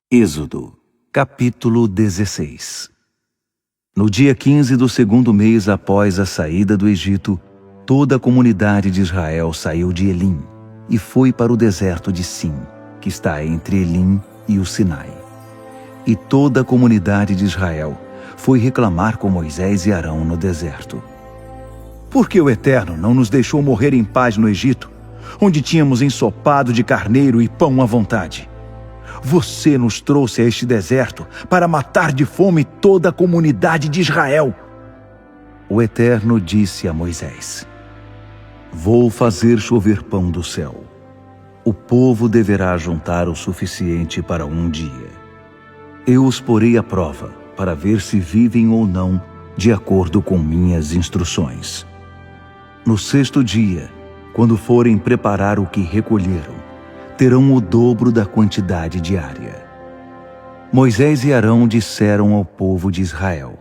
Êxodo, capítulo 16. No dia 15 do segundo mês após a saída do Egito, toda a comunidade de Israel saiu de Elim e foi para o deserto de Sim, que está entre Elim e o Sinai. E toda a comunidade de Israel foi reclamar com Moisés e Arão no deserto. Por que o Eterno não nos deixou morrer em paz no Egito, onde tínhamos ensopado de carneiro e pão à vontade? Você nos trouxe a este deserto para matar de fome toda a comunidade de Israel. O Eterno disse a Moisés: Vou fazer chover pão do céu. O povo deverá juntar o suficiente para um dia. Eu os porei à prova para ver se vivem ou não de acordo com minhas instruções. No sexto dia, quando forem preparar o que recolheram, terão o dobro da quantidade diária. Moisés e Arão disseram ao povo de Israel: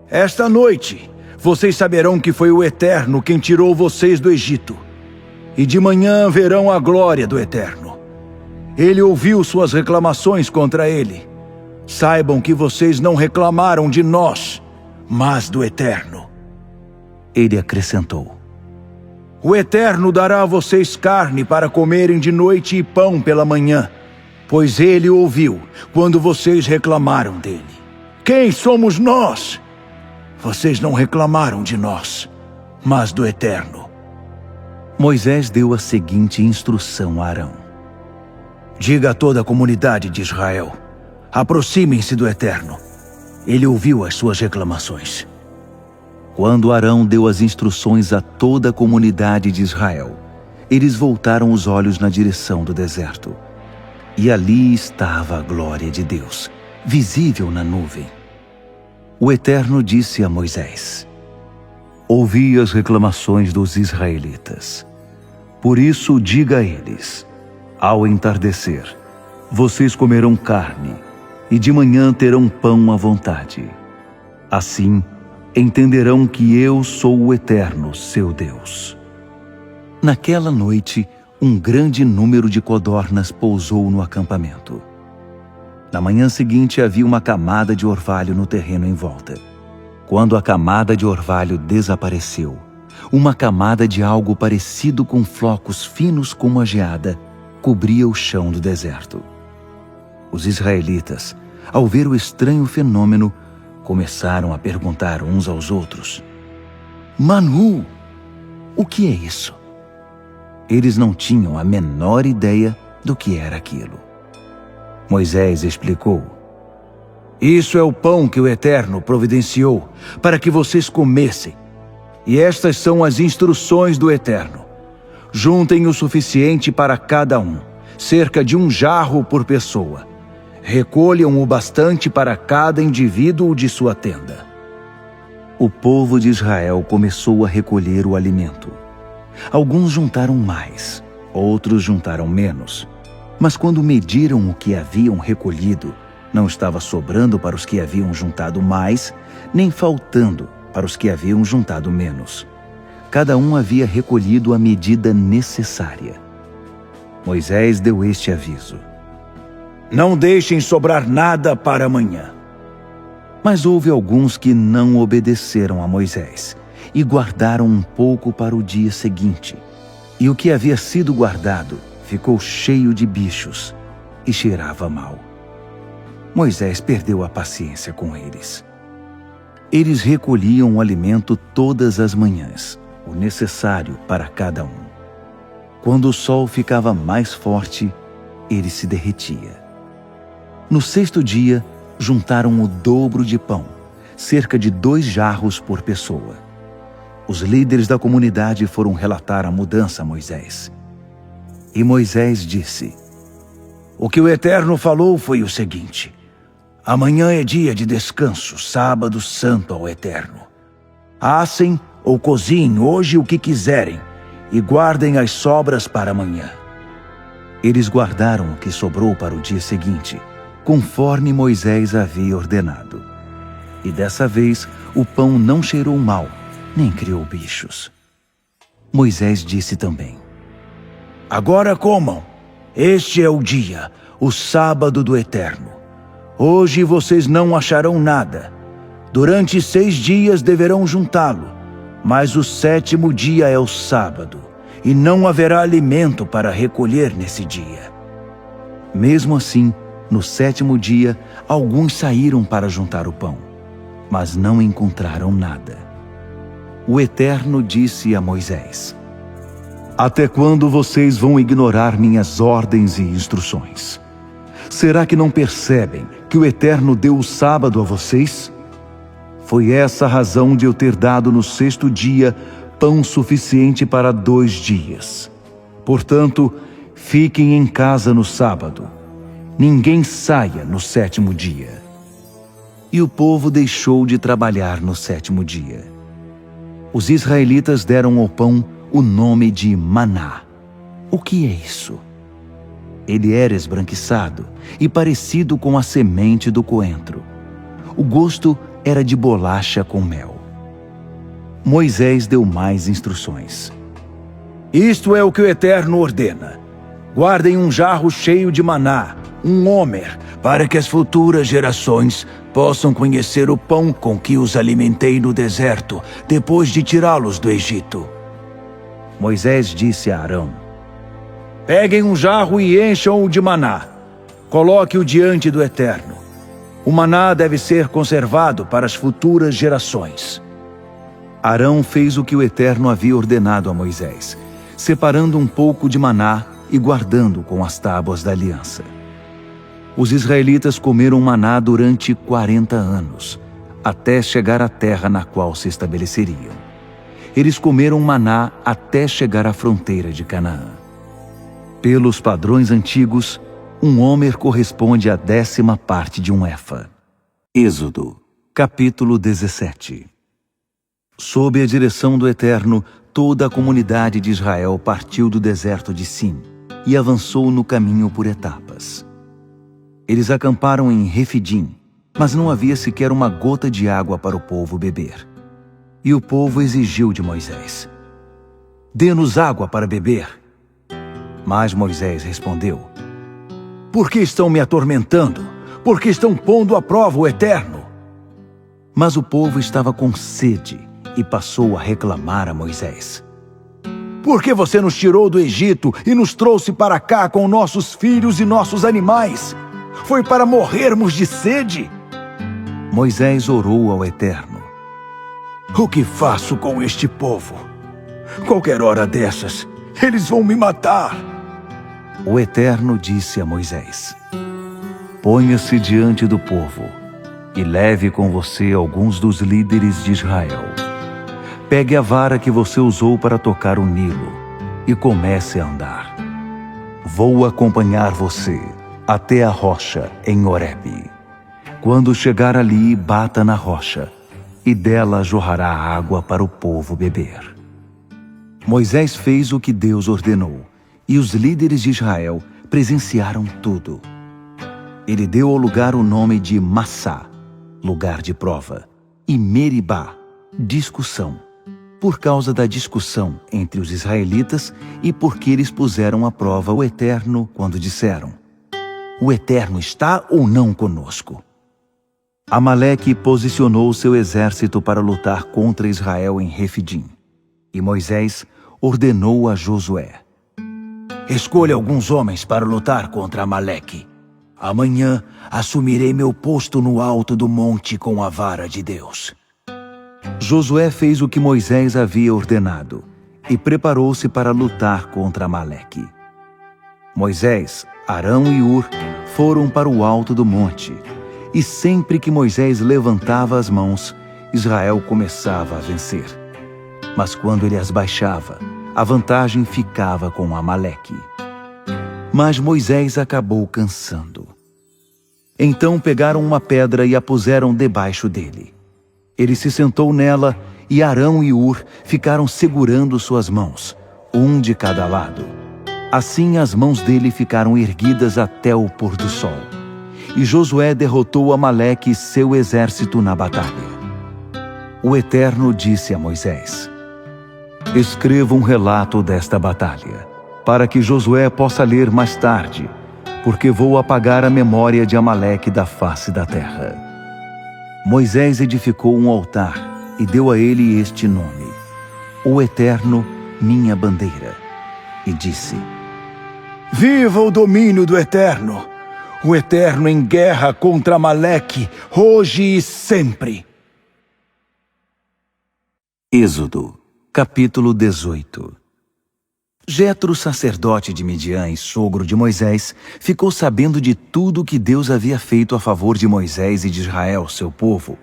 Esta noite vocês saberão que foi o Eterno quem tirou vocês do Egito, e de manhã verão a glória do Eterno. Ele ouviu suas reclamações contra ele. Saibam que vocês não reclamaram de nós, mas do Eterno. Ele acrescentou: O Eterno dará a vocês carne para comerem de noite e pão pela manhã, pois ele ouviu quando vocês reclamaram dele. Quem somos nós? Vocês não reclamaram de nós, mas do Eterno. Moisés deu a seguinte instrução a Arão: Diga a toda a comunidade de Israel: aproximem-se do Eterno. Ele ouviu as suas reclamações. Quando Arão deu as instruções a toda a comunidade de Israel, eles voltaram os olhos na direção do deserto. E ali estava a glória de Deus, visível na nuvem. O Eterno disse a Moisés: Ouvi as reclamações dos israelitas. Por isso diga a eles: ao entardecer, vocês comerão carne, e de manhã terão pão à vontade. Assim, entenderão que eu sou o Eterno, seu Deus. Naquela noite, um grande número de codornas pousou no acampamento. Na manhã seguinte havia uma camada de orvalho no terreno em volta. Quando a camada de orvalho desapareceu, uma camada de algo parecido com flocos finos como a geada cobria o chão do deserto. Os israelitas, ao ver o estranho fenômeno, começaram a perguntar uns aos outros: Manu, o que é isso? Eles não tinham a menor ideia do que era aquilo. Moisés explicou: Isso é o pão que o Eterno providenciou para que vocês comessem. E estas são as instruções do Eterno. Juntem o suficiente para cada um, cerca de 1 jarro por pessoa. Recolham o bastante para cada indivíduo de sua tenda. O povo de Israel começou a recolher o alimento. Alguns juntaram mais, outros juntaram menos. Mas quando mediram o que haviam recolhido, não estava sobrando para os que haviam juntado mais, nem faltando para os que haviam juntado menos. Cada um havia recolhido a medida necessária. Moisés deu este aviso: Não deixem sobrar nada para amanhã. Mas houve alguns que não obedeceram a Moisés e guardaram um pouco para o dia seguinte. E o que havia sido guardado ficou cheio de bichos e cheirava mal. Moisés perdeu a paciência com eles. Eles recolhiam o alimento todas as manhãs, o necessário para cada um. Quando o sol ficava mais forte, ele se derretia. No sexto dia, juntaram o dobro de pão, cerca de 2 jarros por pessoa. Os líderes da comunidade foram relatar a mudança a Moisés. E Moisés disse: O que o Eterno falou foi o seguinte: Amanhã é dia de descanso, sábado santo ao Eterno. Assem ou cozinhem hoje o que quiserem e guardem as sobras para amanhã. Eles guardaram o que sobrou para o dia seguinte, conforme Moisés havia ordenado. E dessa vez o pão não cheirou mal, nem criou bichos. Moisés disse também: Agora comam, Este é o dia, o sábado do Eterno. Hoje vocês não acharão nada. Durante 6 dias deverão juntá-lo, mas o 7º dia é o sábado, e não haverá alimento para recolher nesse dia. Mesmo assim, no 7º dia, alguns saíram para juntar o pão, mas não encontraram nada. O Eterno disse a Moisés: Até quando vocês vão ignorar minhas ordens e instruções? Será que não percebem que o Eterno deu o sábado a vocês? Foi essa a razão de eu ter dado no 6º dia pão suficiente para 2 dias. Portanto, fiquem em casa no sábado. Ninguém saia no 7º dia. E o povo deixou de trabalhar no 7º dia. Os israelitas deram ao pão o nome de maná. O que é isso? Ele era esbranquiçado e parecido com a semente do coentro. O gosto era de bolacha com mel. Moisés deu mais instruções. Isto é o que o Eterno ordena. Guardem um jarro cheio de maná, um homer, para que as futuras gerações possam conhecer o pão com que os alimentei no deserto, depois de tirá-los do Egito. Moisés disse a Arão: Peguem um jarro e encham-o de maná. Coloque-o diante do Eterno. O maná deve ser conservado para as futuras gerações. Arão fez o que o Eterno havia ordenado a Moisés, separando um pouco de maná e guardando com as tábuas da aliança. Os israelitas comeram maná durante 40 anos, até chegar à terra na qual se estabeleceriam. Eles comeram maná até chegar à fronteira de Canaã. Pelos padrões antigos, um homer corresponde à 10ª parte de um efa. Êxodo, capítulo 17. Sob a direção do Eterno, toda a comunidade de Israel partiu do deserto de Sim e avançou no caminho por etapas. Eles acamparam em Refidim, mas não havia sequer uma gota de água para o povo beber. E o povo exigiu de Moisés: Dê-nos água para beber. Mas Moisés respondeu: Por que estão me atormentando? Por que estão pondo à prova o Eterno? Mas o povo estava com sede e passou a reclamar a Moisés: Por que você nos tirou do Egito e nos trouxe para cá com nossos filhos e nossos animais? Foi para morrermos de sede? Moisés orou ao Eterno: O que faço com este povo? Qualquer hora dessas, eles vão me matar. O Eterno disse a Moisés: Ponha-se diante do povo e leve com você alguns dos líderes de Israel. Pegue a vara que você usou para tocar o Nilo e comece a andar. Vou acompanhar você até a rocha em Horebe. Quando chegar ali, bata na rocha, e dela jorrará água para o povo beber. Moisés fez o que Deus ordenou, e os líderes de Israel presenciaram tudo. Ele deu ao lugar o nome de Massá, lugar de prova, e Meribá, discussão, por causa da discussão entre os israelitas e porque eles puseram à prova o Eterno quando disseram: O Eterno está ou não conosco? Amaleque posicionou seu exército para lutar contra Israel em Refidim. E Moisés ordenou a Josué: Escolha alguns homens para lutar contra Amaleque. Amanhã assumirei meu posto no alto do monte com a vara de Deus. Josué fez o que Moisés havia ordenado e preparou-se para lutar contra Amaleque. Moisés, Arão e Hur foram para o alto do monte, e sempre que Moisés levantava as mãos, Israel começava a vencer. Mas quando ele as baixava, a vantagem ficava com Amaleque. Mas Moisés acabou cansando. Então pegaram uma pedra e a puseram debaixo dele. Ele se sentou nela e Arão e Hur ficaram segurando suas mãos, um de cada lado. Assim as mãos dele ficaram erguidas até o pôr do sol. E Josué derrotou Amaleque e seu exército na batalha. O Eterno disse a Moisés: Escreva um relato desta batalha. para que Josué possa ler mais tarde, porque vou apagar a memória de Amaleque da face da terra. Moisés edificou um altar e deu a ele este nome: O Eterno, minha bandeira. E disse: Viva o domínio do Eterno! O Eterno em guerra contra Amaleque, hoje e sempre. Êxodo, capítulo 18. Jetro, sacerdote de Midian e sogro de Moisés, ficou sabendo de tudo o que Deus havia feito a favor de Moisés e de Israel, seu povo,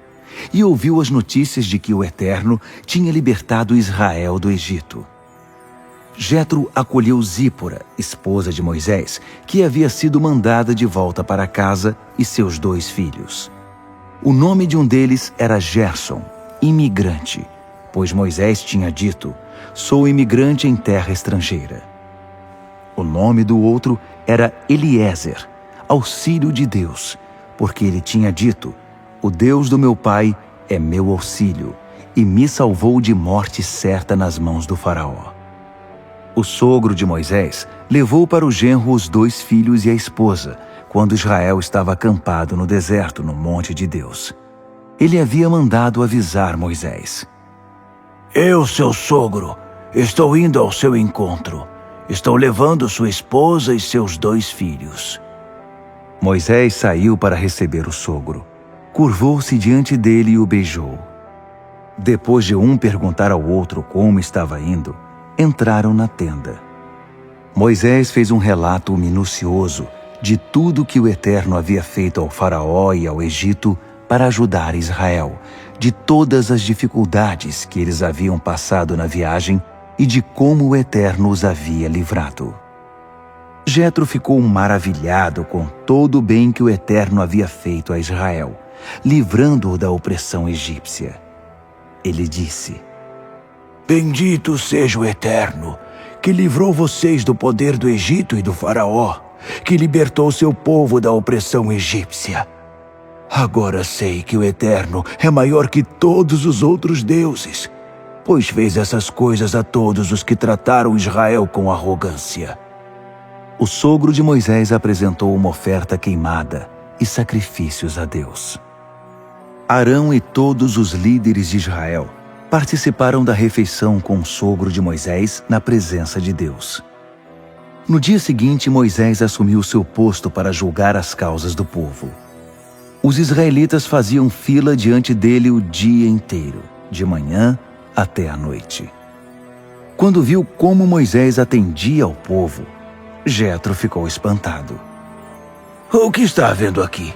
e ouviu as notícias de que o Eterno tinha libertado Israel do Egito. Jetro acolheu Zípora, esposa de Moisés, que havia sido mandada de volta para casa, e seus 2 filhos. O nome de um deles era Gerson, imigrante, pois Moisés tinha dito: Sou imigrante em terra estrangeira. O nome do outro era Eliezer, auxílio de Deus, porque ele tinha dito: O Deus do meu pai é meu auxílio, e me salvou de morte certa nas mãos do faraó. O sogro de Moisés levou para o genro os 2 filhos e a esposa, quando Israel estava acampado no deserto, no monte de Deus. Ele havia mandado avisar Moisés: Eu, seu sogro, estou indo ao seu encontro. Estou levando sua esposa e seus 2 filhos. Moisés saiu para receber o sogro. Curvou-se diante dele e o beijou. Depois de um perguntar ao outro como estava indo, entraram na tenda. Moisés fez um relato minucioso de tudo que o Eterno havia feito ao faraó e ao Egito para ajudar Israel, de todas as dificuldades que eles haviam passado na viagem e de como o Eterno os havia livrado. Jetro ficou maravilhado com todo o bem que o Eterno havia feito a Israel, livrando-o da opressão egípcia. Ele disse: Bendito seja o Eterno, que livrou vocês do poder do Egito e do faraó, que libertou seu povo da opressão egípcia. Agora sei que o Eterno é maior que todos os outros deuses, pois fez essas coisas a todos os que trataram Israel com arrogância. O sogro de Moisés apresentou uma oferta queimada e sacrifícios a Deus. Arão e todos os líderes de Israel participaram da refeição com o sogro de Moisés na presença de Deus. No dia seguinte, Moisés assumiu seu posto para julgar as causas do povo. Os israelitas faziam fila diante dele o dia inteiro, de manhã até a noite. Quando viu como Moisés atendia ao povo, Jetro ficou espantado. O que está havendo aqui?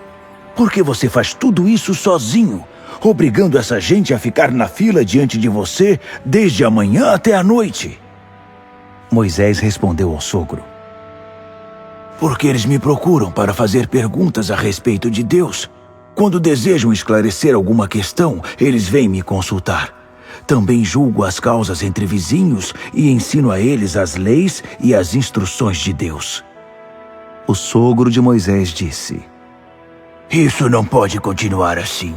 Por que você faz tudo isso sozinho, obrigando essa gente a ficar na fila diante de você desde a manhã até a noite? Moisés respondeu ao sogro: Porque eles me procuram para fazer perguntas a respeito de Deus. Quando desejam esclarecer alguma questão, eles vêm me consultar. Também julgo as causas entre vizinhos e ensino a eles as leis e as instruções de Deus. O sogro de Moisés disse: Isso não pode continuar assim.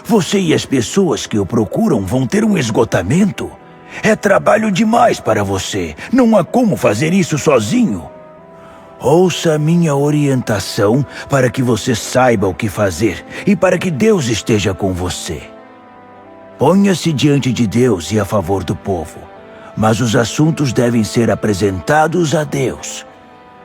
Você e as pessoas que o procuram vão ter um esgotamento. É trabalho demais para você. Não há como fazer isso sozinho. Ouça minha orientação para que você saiba o que fazer e para que Deus esteja com você. Ponha-se diante de Deus e a favor do povo, mas os assuntos devem ser apresentados a Deus.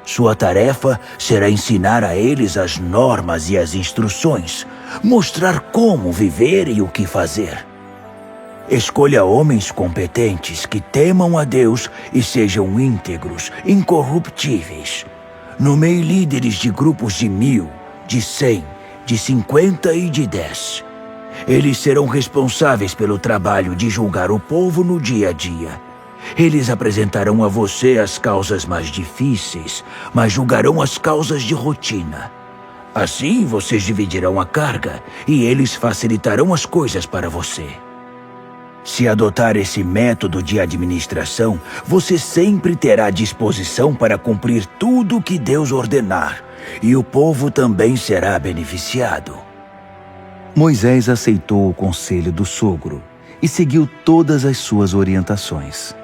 Sua tarefa será ensinar a eles as normas e as instruções, mostrar como viver e o que fazer. Escolha homens competentes que temam a Deus e sejam íntegros, incorruptíveis. Nomeie líderes de grupos de 1000, de 100, de 50 e de 10. Eles serão responsáveis pelo trabalho de julgar o povo no dia a dia. Eles apresentarão a você as causas mais difíceis, mas julgarão as causas de rotina. Assim, vocês dividirão a carga e eles facilitarão as coisas para você. Se adotar esse método de administração, você sempre terá disposição para cumprir tudo o que Deus ordenar, e o povo também será beneficiado. Moisés aceitou o conselho do sogro e seguiu todas as suas orientações.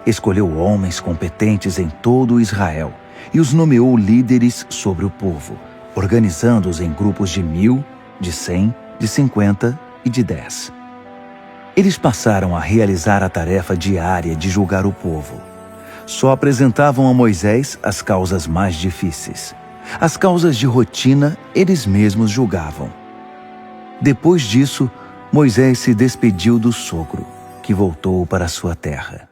Escolheu homens competentes em todo Israel e os nomeou líderes sobre o povo, organizando-os em grupos de 1.000, de 100, de 50 e de 10. Eles passaram a realizar a tarefa diária de julgar o povo. Só apresentavam a Moisés as causas mais difíceis. As causas de rotina eles mesmos julgavam. Depois disso, Moisés se despediu do sogro, que voltou para sua terra.